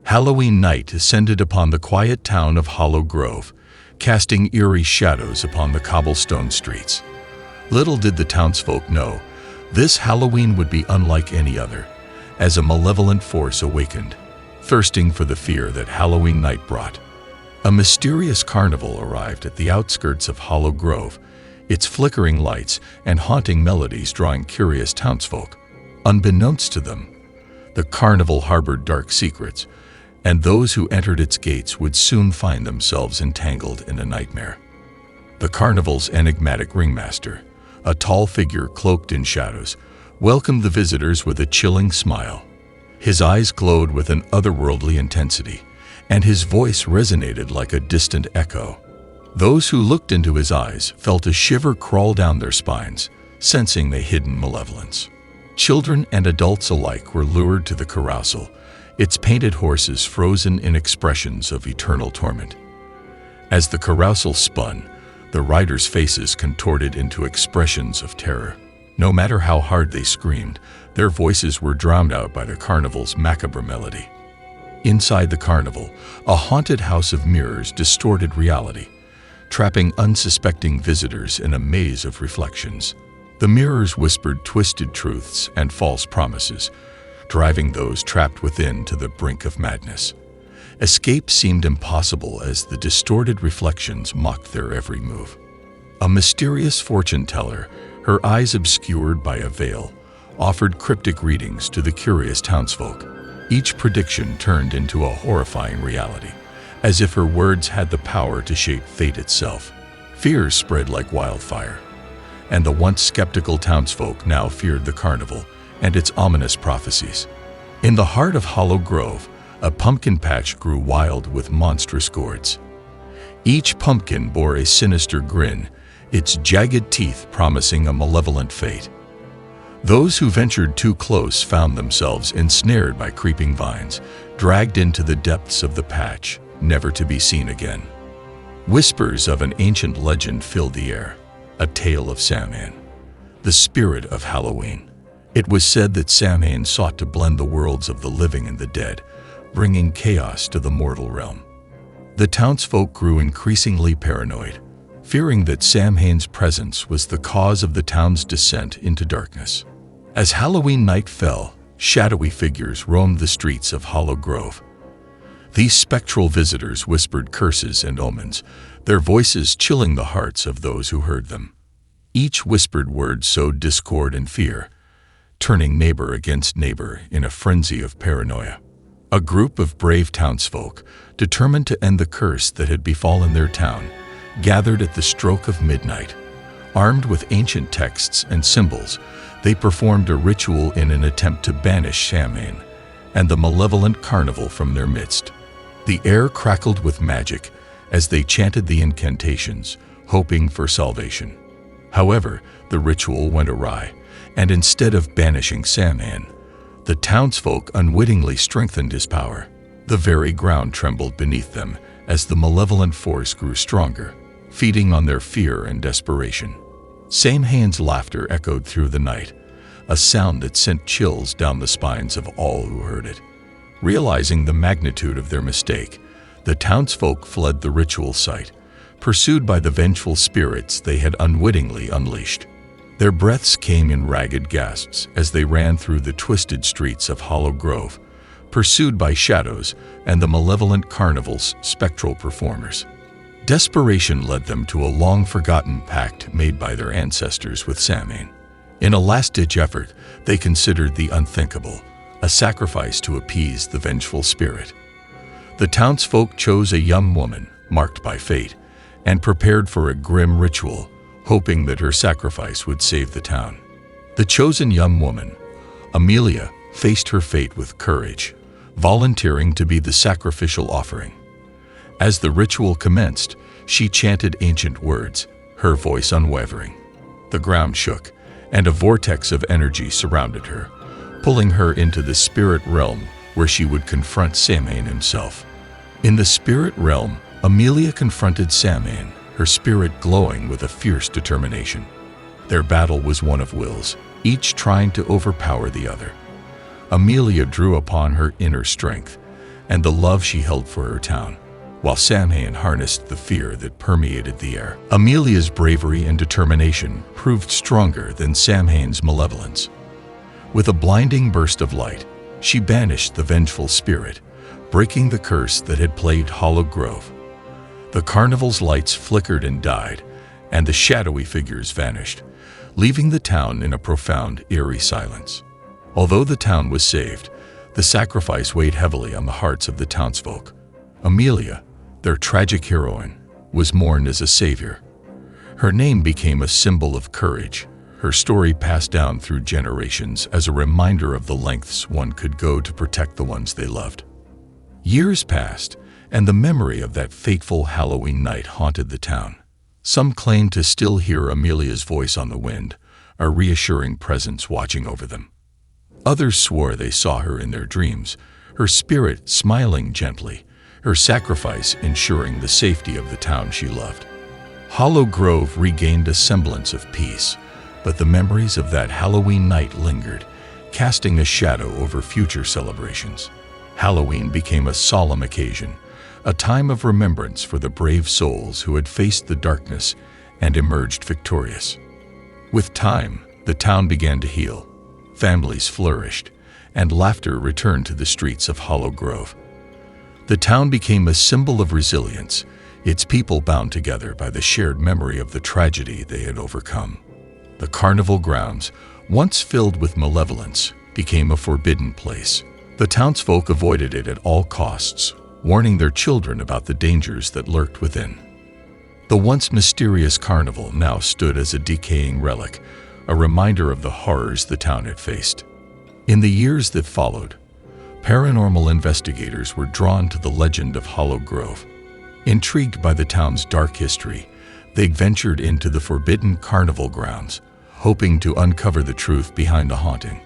Halloween night descended upon the quiet town of Hollow Grove, casting eerie shadows upon the cobblestone streets. Little did the townsfolk know, this Halloween would be unlike any other, as a malevolent force awakened, thirsting for the fear that Halloween night brought. A mysterious carnival arrived at the outskirts of Hollow Grove, its flickering lights and haunting melodies drawing curious townsfolk. Unbeknownst to them, the carnival harbored dark secrets, and those who entered its gates would soon find themselves entangled in a nightmare. The carnival's enigmatic ringmaster, a tall figure cloaked in shadows, welcomed the visitors with a chilling smile. His eyes glowed with an otherworldly intensity, and his voice resonated like a distant echo. Those who looked into his eyes felt a shiver crawl down their spines, sensing the hidden malevolence. Children and adults alike were lured to the carousel, its painted horses frozen in expressions of eternal torment. As the carousel spun, the riders' faces contorted into expressions of terror. No matter how hard they screamed, their voices were drowned out by the carnival's macabre melody. Inside the carnival, a haunted house of mirrors distorted reality, trapping unsuspecting visitors in a maze of reflections. The mirrors whispered twisted truths and false promises, driving those trapped within to the brink of madness. Escape seemed impossible as the distorted reflections mocked their every move. A mysterious fortune teller, her eyes obscured by a veil, offered cryptic readings to the curious townsfolk. Each prediction turned into a horrifying reality, as if her words had the power to shape fate itself. Fears spread like wildfire, and the once skeptical townsfolk now feared the carnival and its ominous prophecies. In the heart of Hollow Grove, a pumpkin patch grew wild with monstrous gourds. Each pumpkin bore a sinister grin, its jagged teeth promising a malevolent fate. Those who ventured too close found themselves ensnared by creeping vines, dragged into the depths of the patch, never to be seen again. Whispers of an ancient legend filled the air, a tale of Samhain, the spirit of Halloween. It was said that Samhain sought to blend the worlds of the living and the dead, bringing chaos to the mortal realm. The townsfolk grew increasingly paranoid, fearing that Samhain's presence was the cause of the town's descent into darkness. As Halloween night fell, shadowy figures roamed the streets of Hollow Grove. These spectral visitors whispered curses and omens, their voices chilling the hearts of those who heard them. Each whispered word sowed discord and fear, turning neighbor against neighbor in a frenzy of paranoia. A group of brave townsfolk, determined to end the curse that had befallen their town, gathered at the stroke of midnight. Armed with ancient texts and symbols, they performed a ritual in an attempt to banish Samhain and the malevolent carnival from their midst. The air crackled with magic as they chanted the incantations, hoping for salvation. However, the ritual went awry, and instead of banishing Samhain, the townsfolk unwittingly strengthened his power. The very ground trembled beneath them as the malevolent force grew stronger, feeding on their fear and desperation. Samhain's laughter echoed through the night, a sound that sent chills down the spines of all who heard it. Realizing the magnitude of their mistake, the townsfolk fled the ritual site, pursued by the vengeful spirits they had unwittingly unleashed. Their breaths came in ragged gasps as they ran through the twisted streets of Hollow Grove, pursued by shadows and the malevolent carnival's spectral performers. Desperation led them to a long-forgotten pact made by their ancestors with Samhain. In a last-ditch effort, they considered the unthinkable, a sacrifice to appease the vengeful spirit. The townsfolk chose a young woman, marked by fate, and prepared for a grim ritual, hoping that her sacrifice would save the town. The chosen young woman, Amelia, faced her fate with courage, volunteering to be the sacrificial offering. As the ritual commenced, she chanted ancient words, her voice unwavering. The ground shook, and a vortex of energy surrounded her, pulling her into the spirit realm where she would confront Samhain himself. In the spirit realm, Amelia confronted Samhain, her spirit glowing with a fierce determination. Their battle was one of wills, each trying to overpower the other. Amelia drew upon her inner strength and the love she held for her town, while Samhain harnessed the fear that permeated the air. Amelia's bravery and determination proved stronger than Samhain's malevolence. With a blinding burst of light, she banished the vengeful spirit, breaking the curse that had plagued Hollow Grove. The carnival's lights flickered and died, and the shadowy figures vanished, leaving the town in a profound, eerie silence. Although the town was saved, the sacrifice weighed heavily on the hearts of the townsfolk. Amelia, their tragic heroine, was mourned as a savior. Her name became a symbol of courage, her story passed down through generations as a reminder of the lengths one could go to protect the ones they loved. Years passed, and the memory of that fateful Halloween night haunted the town. Some claimed to still hear Amelia's voice on the wind, a reassuring presence watching over them. Others swore they saw her in their dreams, her spirit smiling gently, her sacrifice ensuring the safety of the town she loved. Hollow Grove regained a semblance of peace, but the memories of that Halloween night lingered, casting a shadow over future celebrations. Halloween became a solemn occasion, a time of remembrance for the brave souls who had faced the darkness and emerged victorious. With time, the town began to heal. Families flourished, and laughter returned to the streets of Hollow Grove. The town became a symbol of resilience, its people bound together by the shared memory of the tragedy they had overcome. The carnival grounds, once filled with malevolence, became a forbidden place. The townsfolk avoided it at all costs, warning their children about the dangers that lurked within. The once mysterious carnival now stood as a decaying relic, a reminder of the horrors the town had faced. In the years that followed, paranormal investigators were drawn to the legend of Hollow Grove. Intrigued by the town's dark history, they ventured into the forbidden carnival grounds, hoping to uncover the truth behind the haunting.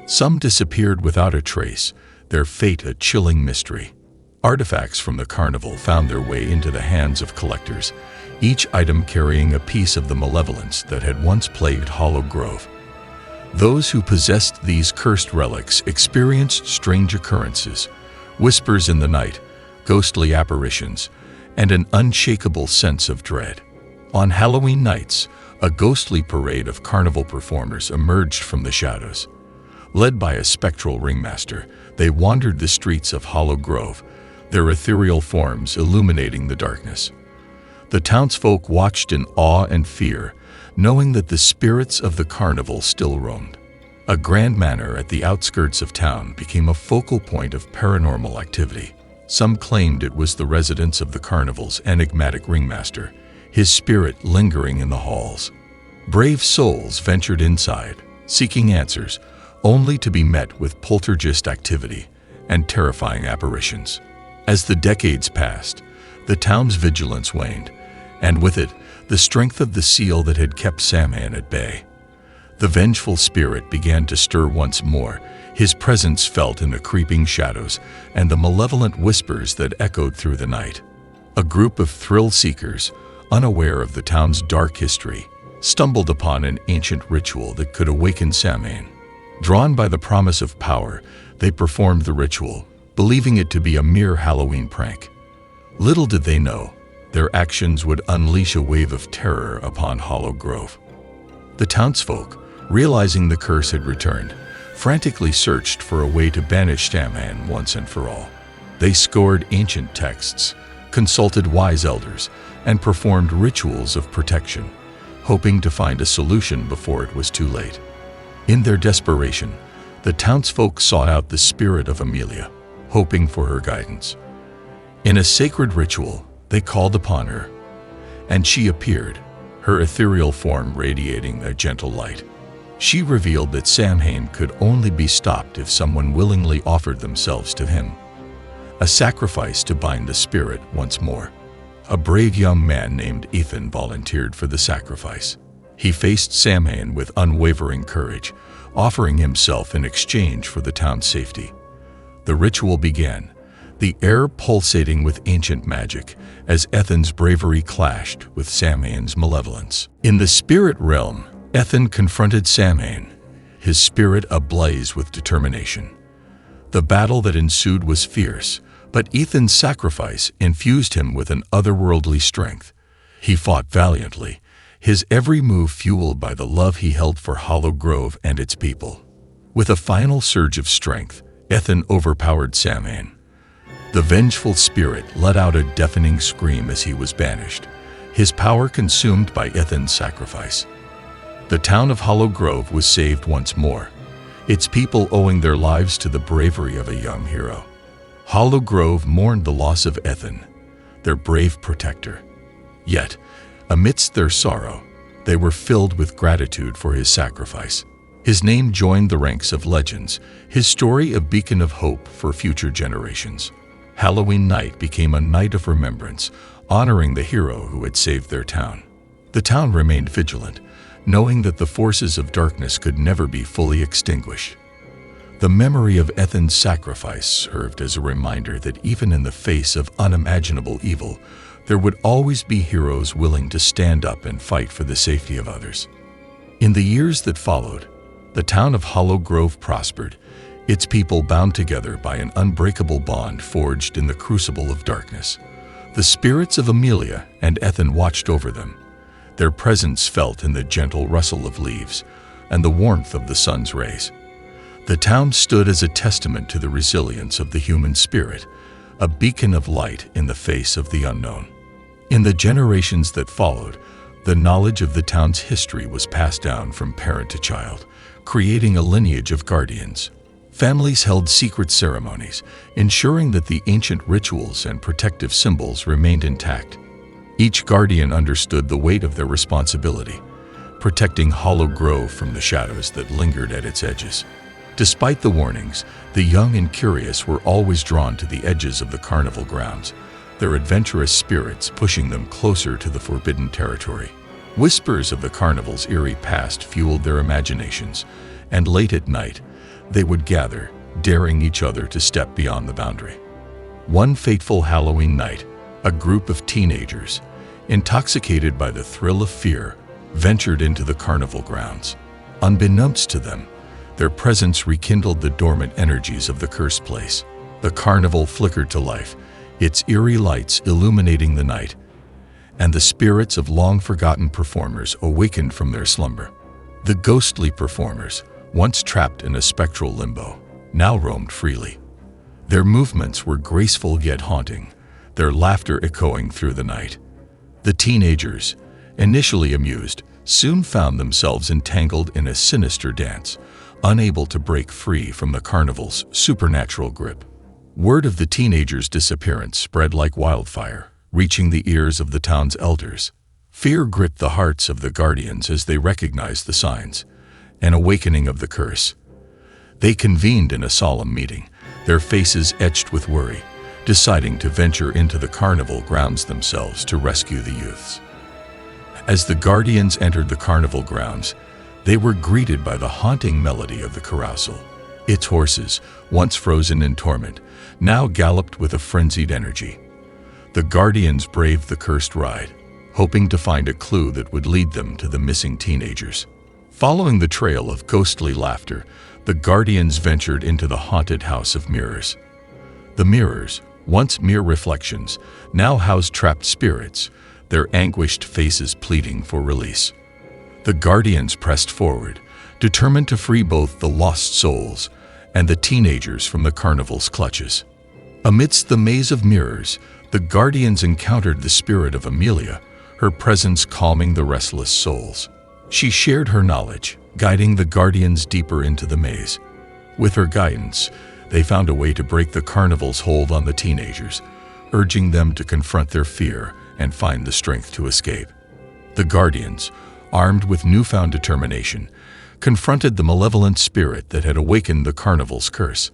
Some disappeared without a trace, their fate a chilling mystery. Artifacts from the carnival found their way into the hands of collectors, each item carrying a piece of the malevolence that had once plagued Hollow Grove. Those who possessed these cursed relics experienced strange occurrences, whispers in the night, ghostly apparitions, and an unshakable sense of dread. On Halloween nights, a ghostly parade of carnival performers emerged from the shadows. Led by a spectral ringmaster, they wandered the streets of Hollow Grove, their ethereal forms illuminating the darkness. The townsfolk watched in awe and fear, knowing that the spirits of the carnival still roamed. A grand manor at the outskirts of town became a focal point of paranormal activity. Some claimed it was the residence of the carnival's enigmatic ringmaster, his spirit lingering in the halls. Brave souls ventured inside, seeking answers, only to be met with poltergeist activity and terrifying apparitions. As the decades passed, the town's vigilance waned, and with it, the strength of the seal that had kept Samhain at bay. The vengeful spirit began to stir once more, his presence felt in the creeping shadows and the malevolent whispers that echoed through the night. A group of thrill-seekers, unaware of the town's dark history, stumbled upon an ancient ritual that could awaken Samhain. Drawn by the promise of power, they performed the ritual, believing it to be a mere Halloween prank. Little did they know, their actions would unleash a wave of terror upon Hollow Grove. The townsfolk, realizing the curse had returned, frantically searched for a way to banish Samhain once and for all. They scoured ancient texts, consulted wise elders, and performed rituals of protection, hoping to find a solution before it was too late. In their desperation, the townsfolk sought out the spirit of Amelia, hoping for her guidance. In a sacred ritual, they called upon her, and she appeared, her ethereal form radiating a gentle light. She revealed that Samhain could only be stopped if someone willingly offered themselves to him. A sacrifice to bind the spirit once more. A brave young man named Ethan volunteered for the sacrifice. He faced Samhain with unwavering courage, offering himself in exchange for the town's safety. The ritual began, the air pulsating with ancient magic as Ethan's bravery clashed with Samhain's malevolence. In the spirit realm, Ethan confronted Samhain, his spirit ablaze with determination. The battle that ensued was fierce, but Ethan's sacrifice infused him with an otherworldly strength. He fought valiantly, his every move fueled by the love he held for Hollow Grove and its people. With a final surge of strength, Ethan overpowered Samhain. The vengeful spirit let out a deafening scream as he was banished, his power consumed by Ethan's sacrifice. The town of Hollow Grove was saved once more, its people owing their lives to the bravery of a young hero. Hollow Grove mourned the loss of Ethan, their brave protector. Yet, amidst their sorrow, they were filled with gratitude for his sacrifice. His name joined the ranks of legends, his story a beacon of hope for future generations. Halloween night became a night of remembrance, honoring the hero who had saved their town. The town remained vigilant, knowing that the forces of darkness could never be fully extinguished. The memory of Ethan's sacrifice served as a reminder that even in the face of unimaginable evil, there would always be heroes willing to stand up and fight for the safety of others. In the years that followed, the town of Hollow Grove prospered, its people bound together by an unbreakable bond forged in the crucible of darkness. The spirits of Amelia and Ethan watched over them, their presence felt in the gentle rustle of leaves and the warmth of the sun's rays. The town stood as a testament to the resilience of the human spirit, a beacon of light in the face of the unknown. In the generations that followed, the knowledge of the town's history was passed down from parent to child, creating a lineage of guardians. Families held secret ceremonies, ensuring that the ancient rituals and protective symbols remained intact. Each guardian understood the weight of their responsibility, protecting Hollow Grove from the shadows that lingered at its edges. Despite the warnings, the young and curious were always drawn to the edges of the carnival grounds, their adventurous spirits pushing them closer to the forbidden territory. Whispers of the carnival's eerie past fueled their imaginations, and late at night, they would gather, daring each other to step beyond the boundary. One fateful Halloween night, a group of teenagers, intoxicated by the thrill of fear, ventured into the carnival grounds. Unbeknownst to them, their presence rekindled the dormant energies of the cursed place. The carnival flickered to life, its eerie lights illuminating the night, and the spirits of long-forgotten performers awakened from their slumber. The ghostly performers, once trapped in a spectral limbo, now roamed freely. Their movements were graceful yet haunting, their laughter echoing through the night. The teenagers, initially amused, soon found themselves entangled in a sinister dance, unable to break free from the carnival's supernatural grip. Word of the teenagers' disappearance spread like wildfire, reaching the ears of the town's elders. Fear gripped the hearts of the guardians as they recognized the signs, an awakening of the curse. They convened in a solemn meeting, their faces etched with worry, deciding to venture into the carnival grounds themselves to rescue the youths. As the guardians entered the carnival grounds, they were greeted by the haunting melody of the carousel. Its horses, once frozen in torment, now galloped with a frenzied energy. The guardians braved the cursed ride, hoping to find a clue that would lead them to the missing teenagers. Following the trail of ghostly laughter, the guardians ventured into the haunted House of Mirrors. The mirrors, once mere reflections, now housed trapped spirits, their anguished faces pleading for release. The guardians pressed forward, determined to free both the lost souls and the teenagers from the carnival's clutches. Amidst the maze of mirrors, the guardians encountered the spirit of Amelia, her presence calming the restless souls. She shared her knowledge, guiding the guardians deeper into the maze. With her guidance, they found a way to break the carnival's hold on the teenagers, urging them to confront their fear and find the strength to escape. The guardians, armed with newfound determination, confronted the malevolent spirit that had awakened the carnival's curse.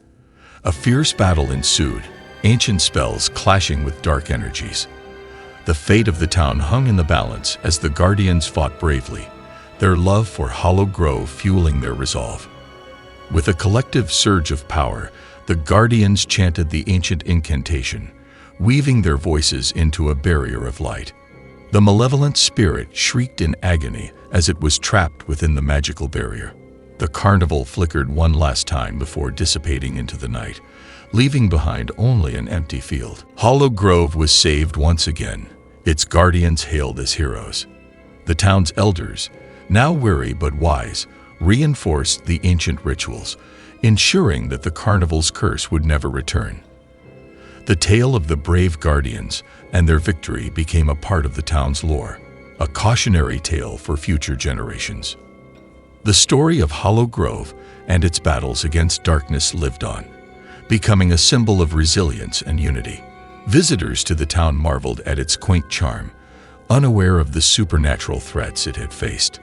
A fierce battle ensued, ancient spells clashing with dark energies. The fate of the town hung in the balance as the guardians fought bravely, their love for Hollow Grove fueling their resolve. With a collective surge of power, the guardians chanted the ancient incantation, weaving their voices into a barrier of light. The malevolent spirit shrieked in agony as it was trapped within the magical barrier. The carnival flickered one last time before dissipating into the night, leaving behind only an empty field. Hollow Grove was saved once again, its guardians hailed as heroes. The town's elders, now weary but wise, reinforced the ancient rituals, ensuring that the carnival's curse would never return. The tale of the brave guardians and their victory became a part of the town's lore, a cautionary tale for future generations. The story of Hollow Grove and its battles against darkness lived on, becoming a symbol of resilience and unity. Visitors to the town marveled at its quaint charm, unaware of the supernatural threats it had faced.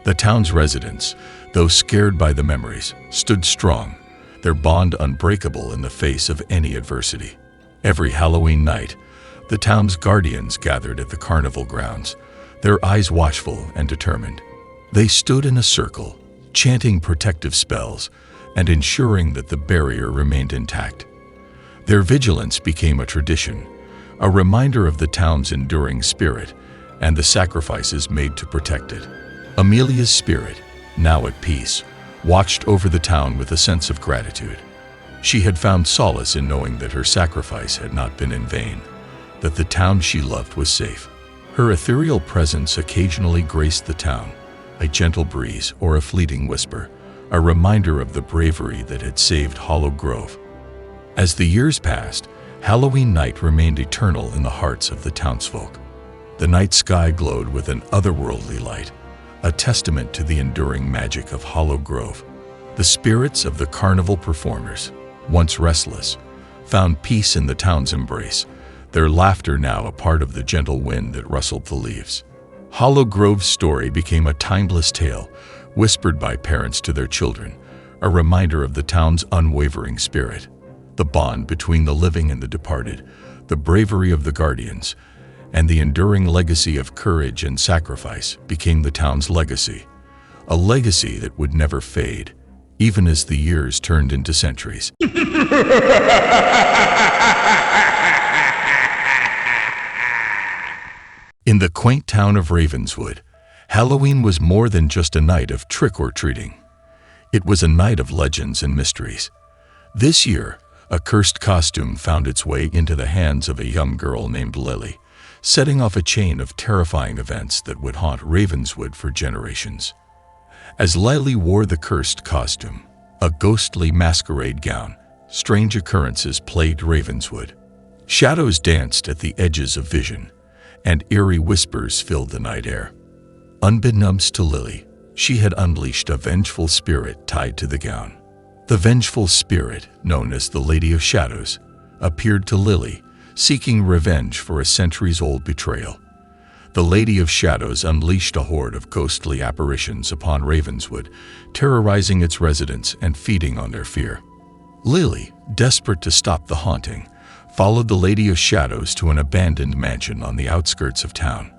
The town's residents, though scared by the memories, stood strong, their bond unbreakable in the face of any adversity. Every Halloween night, the town's guardians gathered at the carnival grounds, their eyes watchful and determined. They stood in a circle, chanting protective spells and ensuring that the barrier remained intact. Their vigilance became a tradition, a reminder of the town's enduring spirit and the sacrifices made to protect it. Amelia's spirit, now at peace, watched over the town with a sense of gratitude. She had found solace in knowing that her sacrifice had not been in vain, that the town she loved was safe. Her ethereal presence occasionally graced the town, a gentle breeze or a fleeting whisper, a reminder of the bravery that had saved Hollow Grove. As the years passed, Halloween night remained eternal in the hearts of the townsfolk. The night sky glowed with an otherworldly light, a testament to the enduring magic of Hollow Grove. The spirits of the carnival performers, once restless, found peace in the town's embrace, their laughter now a part of the gentle wind that rustled the leaves. Hollow Grove's story became a timeless tale, whispered by parents to their children, a reminder of the town's unwavering spirit. The bond between the living and the departed, the bravery of the guardians, and the enduring legacy of courage and sacrifice became the town's legacy, a legacy that would never fade, even as the years turned into centuries. In the quaint town of Ravenswood, Halloween was more than just a night of trick-or-treating. It was a night of legends and mysteries. This year, a cursed costume found its way into the hands of a young girl named Lily, setting off a chain of terrifying events that would haunt Ravenswood for generations. As Lily wore the cursed costume, a ghostly masquerade gown, strange occurrences plagued Ravenswood. Shadows danced at the edges of vision, and eerie whispers filled the night air. Unbeknownst to Lily, she had unleashed a vengeful spirit tied to the gown. The vengeful spirit, known as the Lady of Shadows, appeared to Lily, seeking revenge for a centuries-old betrayal. The Lady of Shadows unleashed a horde of ghostly apparitions upon Ravenswood, terrorizing its residents and feeding on their fear. Lily, desperate to stop the haunting, followed the Lady of Shadows to an abandoned mansion on the outskirts of town.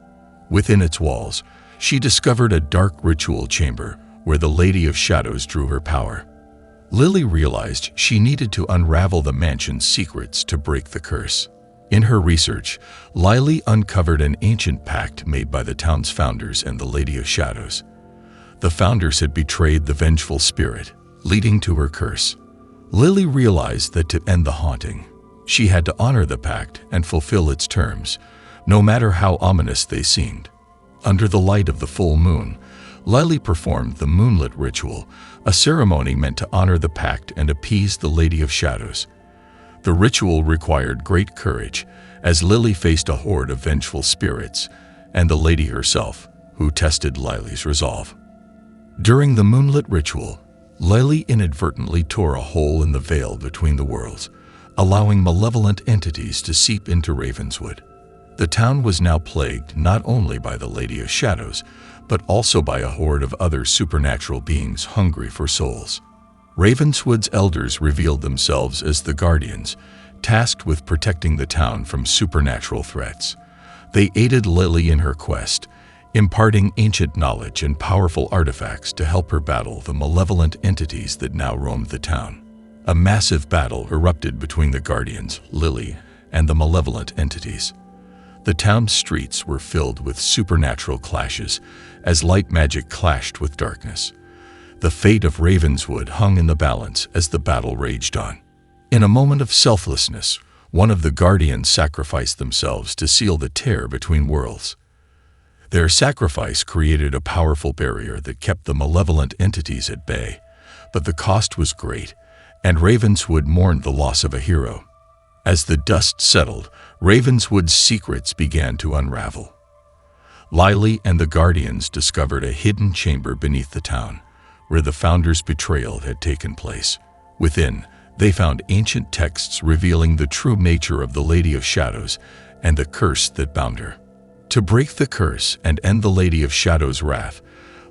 Within its walls, she discovered a dark ritual chamber where the Lady of Shadows drew her power. Lily realized she needed to unravel the mansion's secrets to break the curse. In her research, Lily uncovered an ancient pact made by the town's founders and the Lady of Shadows. The founders had betrayed the vengeful spirit, leading to her curse. Lily realized that to end the haunting, she had to honor the pact and fulfill its terms, no matter how ominous they seemed. Under the light of the full moon, Lily performed the moonlit ritual, a ceremony meant to honor the pact and appease the Lady of Shadows. The ritual required great courage, as Lily faced a horde of vengeful spirits and the lady herself, who tested Lily's resolve. During the moonlit ritual, Lily inadvertently tore a hole in the veil between the worlds, allowing malevolent entities to seep into Ravenswood. The town was now plagued not only by the Lady of Shadows, but also by a horde of other supernatural beings hungry for souls. Ravenswood's elders revealed themselves as the guardians, tasked with protecting the town from supernatural threats. They aided Lily in her quest, imparting ancient knowledge and powerful artifacts to help her battle the malevolent entities that now roamed the town. A massive battle erupted between the guardians, Lily, and the malevolent entities. The town's streets were filled with supernatural clashes as light magic clashed with darkness. The fate of Ravenswood hung in the balance as the battle raged on. In a moment of selflessness, one of the guardians sacrificed themselves to seal the tear between worlds. Their sacrifice created a powerful barrier that kept the malevolent entities at bay, but the cost was great, and Ravenswood mourned the loss of a hero. As the dust settled, Ravenswood's secrets began to unravel. Lily and the Guardians discovered a hidden chamber beneath the town, where the Founder's betrayal had taken place. Within, they found ancient texts revealing the true nature of the Lady of Shadows and the curse that bound her. To break the curse and end the Lady of Shadows' wrath,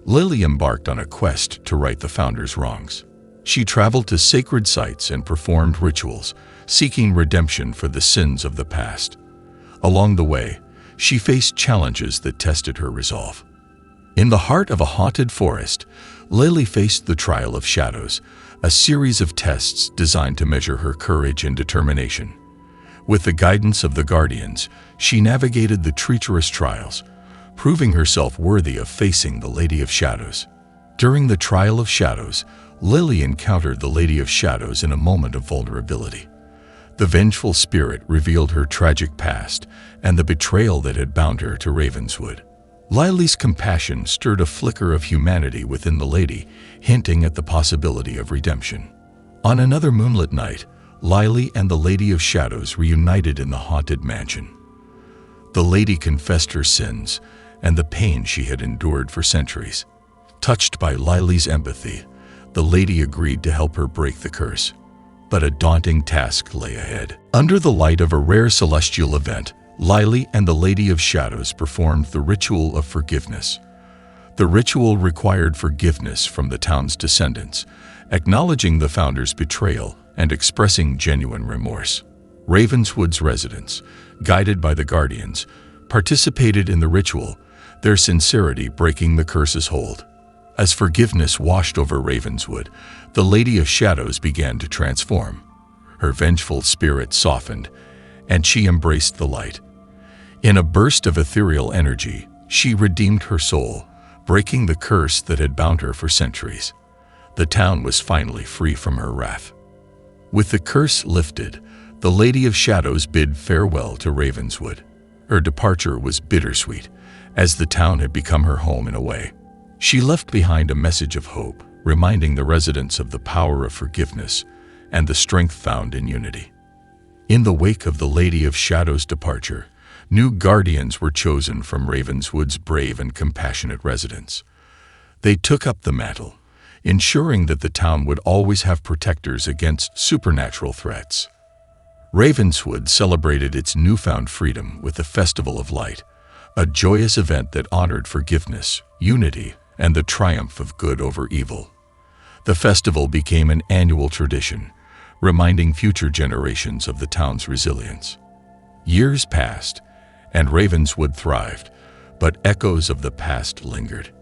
Lily embarked on a quest to right the Founder's wrongs. She traveled to sacred sites and performed rituals, seeking redemption for the sins of the past. Along the way, she faced challenges that tested her resolve. In the heart of a haunted forest, Lily faced the trial of shadows, a series of tests designed to measure her courage and determination. With the guidance of the Guardians, she navigated the treacherous trials, proving herself worthy of facing the Lady of Shadows. During the trial of shadows, Lily encountered the Lady of Shadows in a moment of vulnerability. The vengeful spirit revealed her tragic past and the betrayal that had bound her to Ravenswood. Lily's compassion stirred a flicker of humanity within the lady, hinting at the possibility of redemption. On another moonlit night, Lily and the Lady of Shadows reunited in the haunted mansion. The lady confessed her sins and the pain she had endured for centuries. Touched by Lily's empathy, the lady agreed to help her break the curse. But a daunting task lay ahead. Under the light of a rare celestial event, Lily and the Lady of Shadows performed the ritual of forgiveness. The ritual required forgiveness from the town's descendants, acknowledging the Founder's betrayal and expressing genuine remorse. Ravenswood's residents, guided by the Guardians, participated in the ritual, their sincerity breaking the curse's hold. As forgiveness washed over Ravenswood, the Lady of Shadows began to transform. Her vengeful spirit softened, and she embraced the light. In a burst of ethereal energy, she redeemed her soul, breaking the curse that had bound her for centuries. The town was finally free from her wrath. With the curse lifted, the Lady of Shadows bid farewell to Ravenswood. Her departure was bittersweet, as the town had become her home in a way. She left behind a message of hope, reminding the residents of the power of forgiveness and the strength found in unity. In the wake of the Lady of Shadows' departure, new guardians were chosen from Ravenswood's brave and compassionate residents. They took up the mantle, ensuring that the town would always have protectors against supernatural threats. Ravenswood celebrated its newfound freedom with the Festival of Light, a joyous event that honored forgiveness, unity, and the triumph of good over evil. The festival became an annual tradition, reminding future generations of the town's resilience. Years passed, and Ravenswood thrived, but echoes of the past lingered.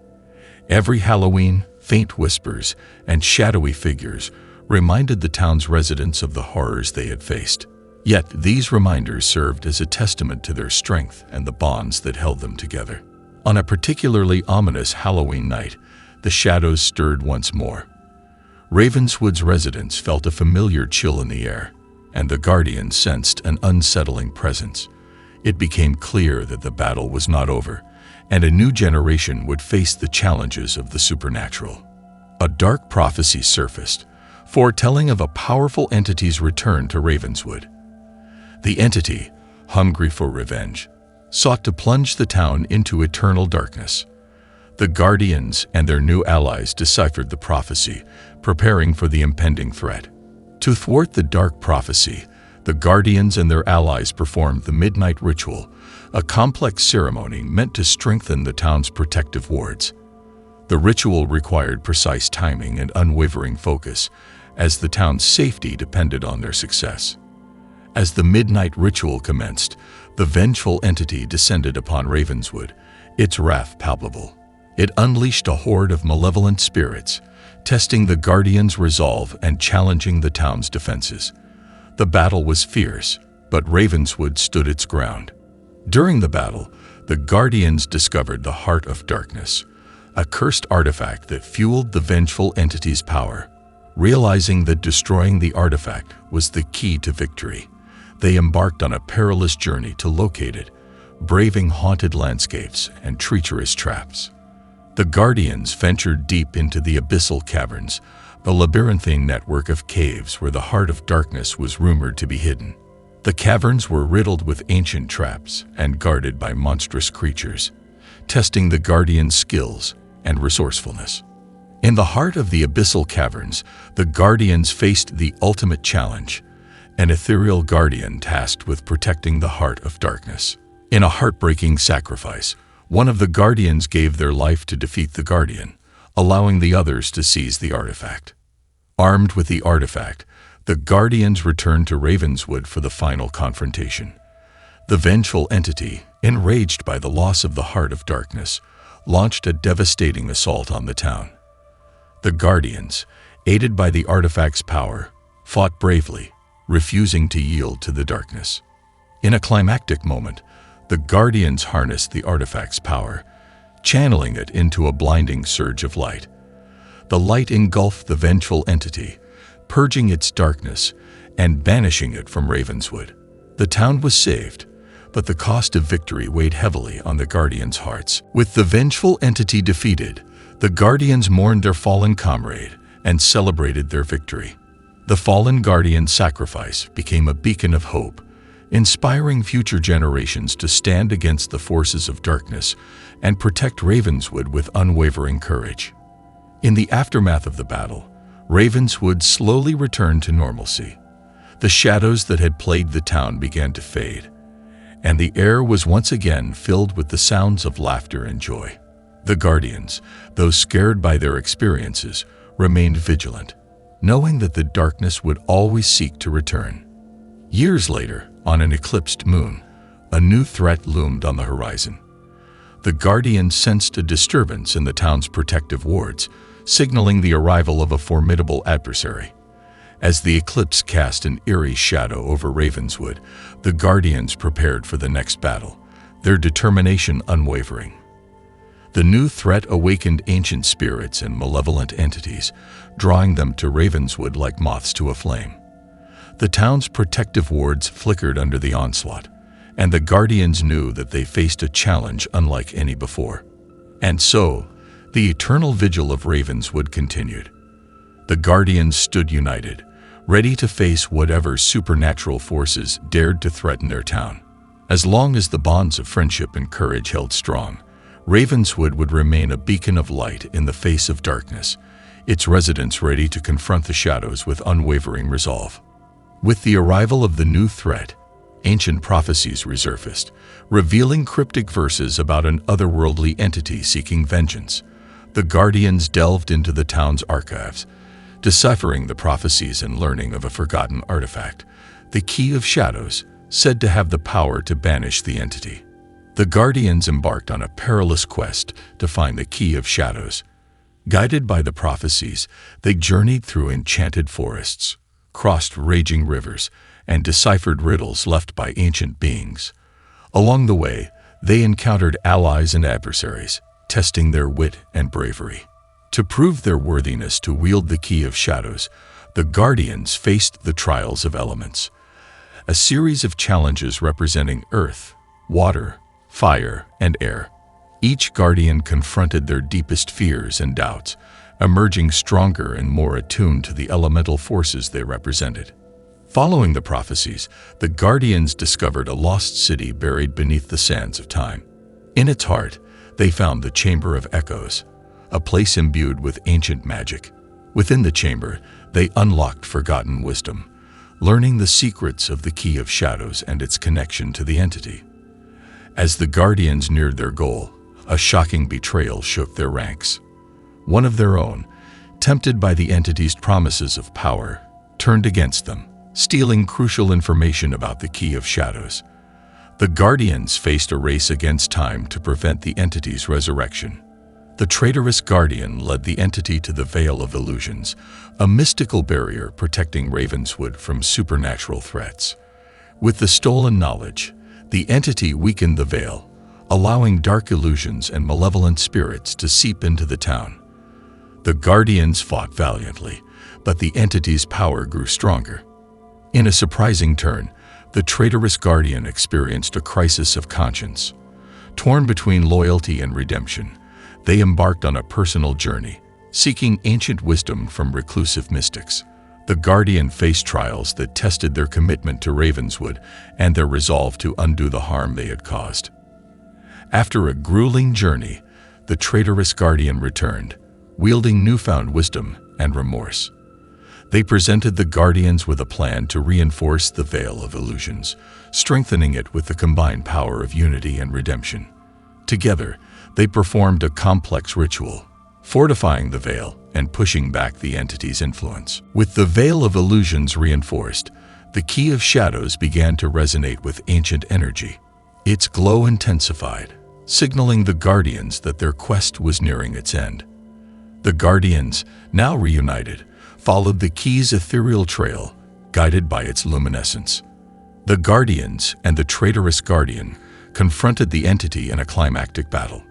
Every Halloween, faint whispers and shadowy figures reminded the town's residents of the horrors they had faced. Yet these reminders served as a testament to their strength and the bonds that held them together. On a particularly ominous Halloween night, the shadows stirred once more. Ravenswood's residents felt a familiar chill in the air, and the Guardians sensed an unsettling presence. It became clear that the battle was not over, and a new generation would face the challenges of the supernatural. A dark prophecy surfaced, foretelling of a powerful entity's return to Ravenswood. The entity, hungry for revenge, sought to plunge the town into eternal darkness. The Guardians and their new allies deciphered the prophecy, preparing for the impending threat. To thwart the dark prophecy, the Guardians and their allies performed the Midnight Ritual, a complex ceremony meant to strengthen the town's protective wards. The ritual required precise timing and unwavering focus, as the town's safety depended on their success. As the Midnight Ritual commenced, the vengeful entity descended upon Ravenswood, its wrath palpable. It unleashed a horde of malevolent spirits, testing the Guardians' resolve and challenging the town's defenses. The battle was fierce, but Ravenswood stood its ground. During the battle, the Guardians discovered the Heart of Darkness, a cursed artifact that fueled the vengeful entity's power. Realizing that destroying the artifact was the key to victory, they embarked on a perilous journey to locate it, braving haunted landscapes and treacherous traps. The Guardians ventured deep into the abyssal caverns, the labyrinthine network of caves where the Heart of Darkness was rumored to be hidden. The caverns were riddled with ancient traps and guarded by monstrous creatures, testing the Guardians' skills and resourcefulness. In the heart of the abyssal caverns, the Guardians faced the ultimate challenge, an ethereal guardian tasked with protecting the Heart of Darkness. In a heartbreaking sacrifice, one of the Guardians gave their life to defeat the Guardian, allowing the others to seize the artifact. Armed with the artifact, the Guardians returned to Ravenswood for the final confrontation. The vengeful entity, enraged by the loss of the Heart of Darkness, launched a devastating assault on the town. The Guardians, aided by the artifact's power, fought bravely, refusing to yield to the darkness. In a climactic moment, the Guardians harnessed the artifact's power, channeling it into a blinding surge of light. The light engulfed the vengeful entity, purging its darkness and banishing it from Ravenswood. The town was saved, but the cost of victory weighed heavily on the Guardians' hearts. With the vengeful entity defeated, the Guardians mourned their fallen comrade and celebrated their victory. The fallen Guardian's sacrifice became a beacon of hope, inspiring future generations to stand against the forces of darkness and protect Ravenswood with unwavering courage. In the aftermath of the battle, Ravenswood slowly returned to normalcy. The shadows that had plagued the town began to fade, and the air was once again filled with the sounds of laughter and joy. The Guardians, though scared by their experiences, remained vigilant, knowing that the darkness would always seek to return. Years later, on an eclipsed moon, a new threat loomed on the horizon. The Guardians sensed a disturbance in the town's protective wards, signaling the arrival of a formidable adversary. As the eclipse cast an eerie shadow over Ravenswood, the Guardians prepared for the next battle, their determination unwavering. The new threat awakened ancient spirits and malevolent entities, drawing them to Ravenswood like moths to a flame. The town's protective wards flickered under the onslaught, and the Guardians knew that they faced a challenge unlike any before. And so, the eternal vigil of Ravenswood continued. The Guardians stood united, ready to face whatever supernatural forces dared to threaten their town. As long as the bonds of friendship and courage held strong, Ravenswood would remain a beacon of light in the face of darkness, its residents ready to confront the shadows with unwavering resolve. With the arrival of the new threat, ancient prophecies resurfaced, revealing cryptic verses about an otherworldly entity seeking vengeance. The Guardians delved into the town's archives, deciphering the prophecies and learning of a forgotten artifact, the Key of Shadows, said to have the power to banish the entity. The Guardians embarked on a perilous quest to find the Key of Shadows. Guided by the prophecies, they journeyed through enchanted forests, crossed raging rivers, and deciphered riddles left by ancient beings. Along the way, they encountered allies and adversaries, testing their wit and bravery. To prove their worthiness to wield the Key of Shadows, the Guardians faced the trials of elements, a series of challenges representing earth, water, fire, and air. Each Guardian confronted their deepest fears and doubts, emerging stronger and more attuned to the elemental forces they represented. Following the prophecies, the Guardians discovered a lost city buried beneath the sands of time. In its heart, they found the Chamber of Echoes, a place imbued with ancient magic. Within the chamber, they unlocked forgotten wisdom, learning the secrets of the Key of Shadows and its connection to the entity. As the Guardians neared their goal, a shocking betrayal shook their ranks. One of their own, tempted by the entity's promises of power, turned against them, stealing crucial information about the Key of Shadows. The Guardians faced a race against time to prevent the entity's resurrection. The traitorous Guardian led the entity to the Veil of Illusions, a mystical barrier protecting Ravenswood from supernatural threats. With the stolen knowledge, The entity weakened the veil, allowing dark illusions and malevolent spirits to seep into the town. The guardians fought valiantly, but the entity's power grew stronger. In a surprising turn, the traitorous guardian experienced a crisis of conscience. Torn between loyalty and redemption, they embarked on a personal journey, seeking ancient wisdom from reclusive mystics. The guardian faced trials that tested their commitment to Ravenswood and their resolve to undo the harm they had caused. After a grueling journey, the traitorous guardian returned, wielding newfound wisdom and remorse. They presented the guardians with a plan to reinforce the veil of illusions, strengthening it with the combined power of unity and redemption. Together, they performed a complex ritual, fortifying the veil and pushing back the entity's influence. With the veil of illusions reinforced, the key of shadows began to resonate with ancient energy. Its glow intensified, signaling the guardians that their quest was nearing its end. The guardians, now reunited, followed the key's ethereal trail, guided by its luminescence. The guardians and the traitorous guardian confronted the entity in a climactic battle.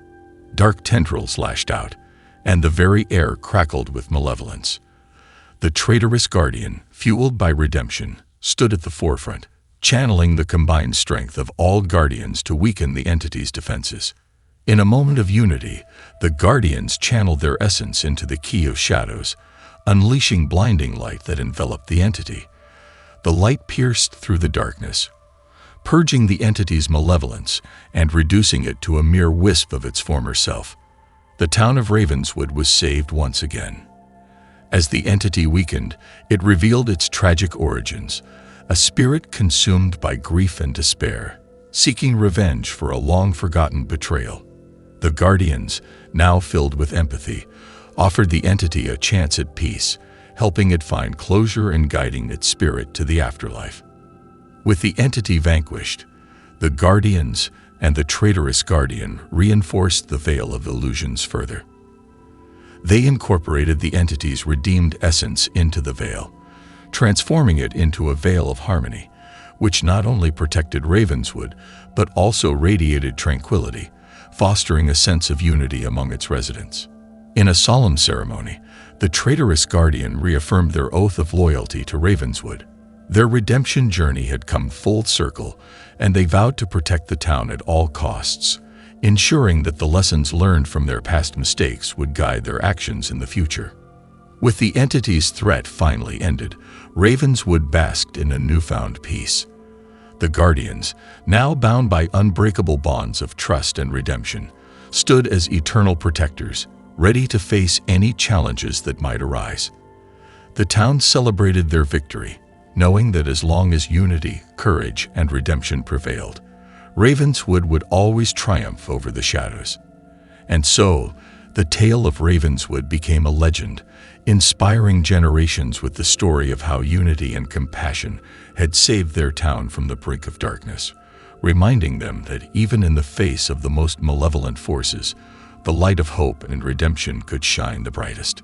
Dark tendrils lashed out, and the very air crackled with malevolence. The traitorous guardian, fueled by redemption, stood at the forefront, channeling the combined strength of all guardians to weaken the entity's defenses. In a moment of unity, the guardians channeled their essence into the key of shadows, unleashing blinding light that enveloped the entity. The light pierced through the darkness, purging the entity's malevolence and reducing it to a mere wisp of its former self. The town of Ravenswood was saved once again. As the entity weakened, it revealed its tragic origins, a spirit consumed by grief and despair, seeking revenge for a long-forgotten betrayal. The guardians, now filled with empathy, offered the entity a chance at peace, helping it find closure and guiding its spirit to the afterlife. With the entity vanquished, the guardians and the traitorous guardian reinforced the veil of illusions further. They incorporated the entity's redeemed essence into the veil, transforming it into a veil of harmony, which not only protected Ravenswood, but also radiated tranquility, fostering a sense of unity among its residents. In a solemn ceremony, the traitorous guardian reaffirmed their oath of loyalty to Ravenswood. Their redemption journey had come full circle, and they vowed to protect the town at all costs, ensuring that the lessons learned from their past mistakes would guide their actions in the future. With the entity's threat finally ended, Ravenswood basked in a newfound peace. The guardians, now bound by unbreakable bonds of trust and redemption, stood as eternal protectors, ready to face any challenges that might arise. The town celebrated their victory, knowing that as long as unity, courage, and redemption prevailed, Ravenswood would always triumph over the shadows. And so, the tale of Ravenswood became a legend, inspiring generations with the story of how unity and compassion had saved their town from the brink of darkness, reminding them that even in the face of the most malevolent forces, the light of hope and redemption could shine the brightest.